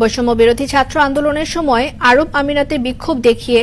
বৈষম্য বিরোধী ছাত্র আন্দোলনের সময় আরব আমিরাতে বিক্ষোভ দেখিয়ে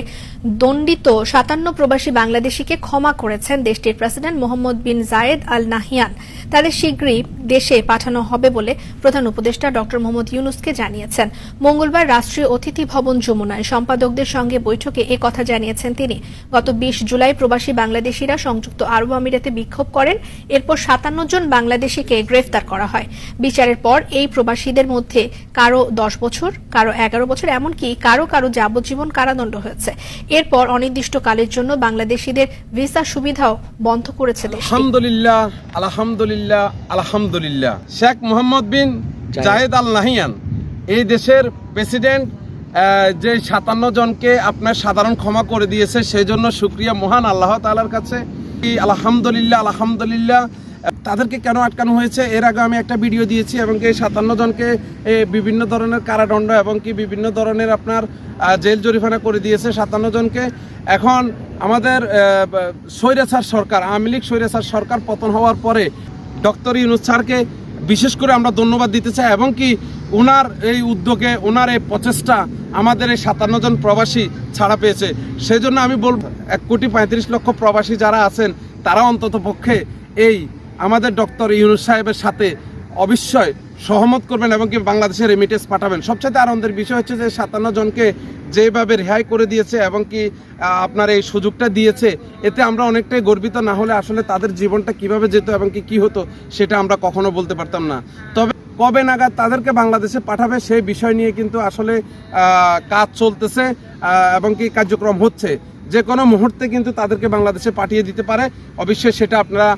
দণ্ডিত ৫৭ প্রবাসী বাংলাদেশিকে ক্ষমা করেছেন দেশটির প্রেসিডেন্ট মোহাম্মদ বিন জায়েদ আল নাহিয়ান। তাদের শীঘ্রই দেশে পাঠানো হবে বলে প্রধান উপদেষ্টা ড মোহাম্মদ ইউনূসকে জানিয়েছেন। মঙ্গলবার রাষ্ট্রীয় অতিথি ভবন যমুনায় সম্পাদকদের সঙ্গে বৈঠকে এ কথা জানিয়েছেন তিনি। গত ২০ জুলাই প্রবাসী বাংলাদেশিরা সংযুক্ত আরব আমিরাতে বিক্ষোভ করেন। এরপর ৫৭ জন বাংলাদেশিকে গ্রেফতার করা হয়। বিচারের পর এই প্রবাসীদের মধ্যে কারো ১০ বছর, কারো ১১ বছর, এমনকি কারো কারো যাবজ্জীবন কারাদণ্ড হয়েছে। এরপর অনির্দিষ্টকালের জন্য বাংলাদেশিদের ভিসা সুবিধাও বন্ধ করেছে দেশটি। আলহামদুলিল্লাহ, আলহামদুলিল্লাহ, আলহামদুলিল্লাহ। শেখ মোহাম্মদ বিন জায়েদ আল নাহিয়ান এই দেশের প্রেসিডেন্ট যে ৫৭ জনকে আপনার সাধারণ ক্ষমা করে দিয়েছে, সেই জন্য শুকরিয়া মহান আল্লাহ তাআলার কাছে। আলহামদুলিল্লাহ, আলহামদুলিল্লাহ। তাদেরকে কেন আটকানো হয়েছে এর আগে আমি একটা ভিডিও দিয়েছি, এবং কি ৫৭ জনকে বিভিন্ন ধরনের কারাদণ্ড এবং কি বিভিন্ন ধরনের আপনার জেল জরিমানা করে দিয়েছে ৫৭ জনকে। এখন আমাদের স্বৈরাচার সরকার, আওয়ামী লীগ স্বৈরাচার সরকার পতন হওয়ার পরে ডক্টর ইউনূস স্যারকে বিশেষ করে আমরা ধন্যবাদ দিতে চাই, এবং কি ওনার এই উদ্যোগে, ওনার এই প্রচেষ্টা আমাদের এই ৫৭ জন প্রবাসী ছাড়া পেয়েছে। সেই জন্য আমি বলবো ১,৩৫,০০,০০০ প্রবাসী যারা আছেন তারা অন্তত পক্ষে এই আমাদের ডক্টর ইউনূস সাহেবের সাথে অবশ্যই সহমত করবেন এবং কি বাংলাদেশের রেমিটেন্স পাঠাবেন। সবচেয়ে আনন্দের বিষয় হচ্ছে যে ৫৭ জনকে যেভাবে রেহাই করে দিয়েছে এবং কি আপনার এই সুযোগটা দিয়েছে, এতে আমরা অনেকটাই গর্বিত। না হলে আসলে তাদের জীবনটা কিভাবে যেত এবং কি হতো সেটা আমরা কখনো বলতে পারতাম না। তবে কবে নাগাদ তাদেরকে বাংলাদেশে পাঠাবে সেই বিষয় নিয়ে কিন্তু আসলে কাজ চলতেছে এবং কি কার্যক্রম হচ্ছে। যে কোনো মুহূর্তে কিন্তু তাদেরকে বাংলাদেশে পাঠিয়ে দিতে পারে। অবশ্যই সেটা আপনারা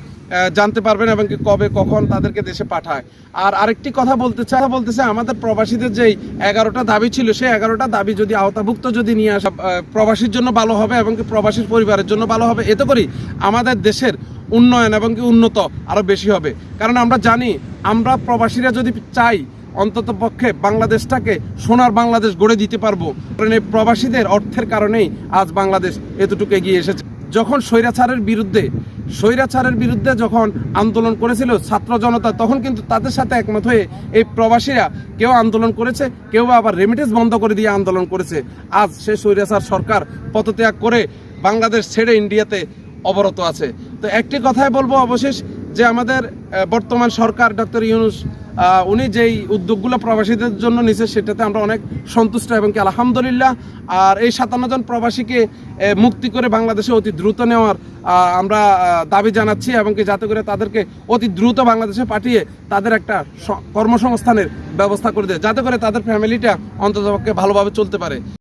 জানতে পারবেন এবং কি কবে কখন তাদেরকে দেশে পাঠায়। আর আরেকটি কথা বলতেছে আমাদের প্রবাসীদের যেই 11টা দাবি ছিল, সেই 11টা দাবি যদি আওতাভুক্ত যদি নিয়ে আসা প্রবাসীর জন্য ভালো হবে এবং কি প্রবাসীর পরিবারের জন্য ভালো হবে। এতে করি আমাদের দেশের উন্নয়ন এবং কি উন্নত আরও বেশি হবে। কারণ আমরা জানি, আমরা প্রবাসীরা যদি চাই অন্তত পক্ষে বাংলাদেশটাকে সোনার বাংলাদেশ গড়ে দিতে পারবো। কারণ এই প্রবাসীদের অর্থের কারণেই আজ বাংলাদেশ এতটুকু এগিয়ে এসেছে। যখন স্বৈরাচারের বিরুদ্ধে যখন আন্দোলন করেছিল ছাত্র জনতা, তখন কিন্তু তাদের সাথে একমত হয়ে এই প্রবাসীরা কেউ আন্দোলন করেছে, কেউ আবার রেমিটেন্স বন্ধ করে দিয়ে আন্দোলন করেছে। আজ সেই স্বৈরাচার সরকার পদত্যাগ করে বাংলাদেশ ছেড়ে ইন্ডিয়াতে অবরত আছে। তো একটি কথাই বলবো অবশেষ, যে আমাদের বর্তমান সরকার ডক্টর ইউনূস উনি যেই উদ্যোগগুলো প্রবাসীদের জন্য নিছে সেটাতে আমরা অনেক সন্তুষ্ট এবং কি আলহামদুলিল্লাহ। আর এই ৫৭ জন প্রবাসীকে মুক্তি করে বাংলাদেশে অতি দ্রুত নেওয়ার আমরা দাবি জানাচ্ছি, এবং কি যাতে করে তাদেরকে অতি দ্রুত বাংলাদেশে পাঠিয়ে তাদের একটা কর্মসংস্থানের ব্যবস্থা করে দেয়, যাতে করে তাদের ফ্যামিলিটা অন্ততপক্ষে ভালোভাবে চলতে পারে।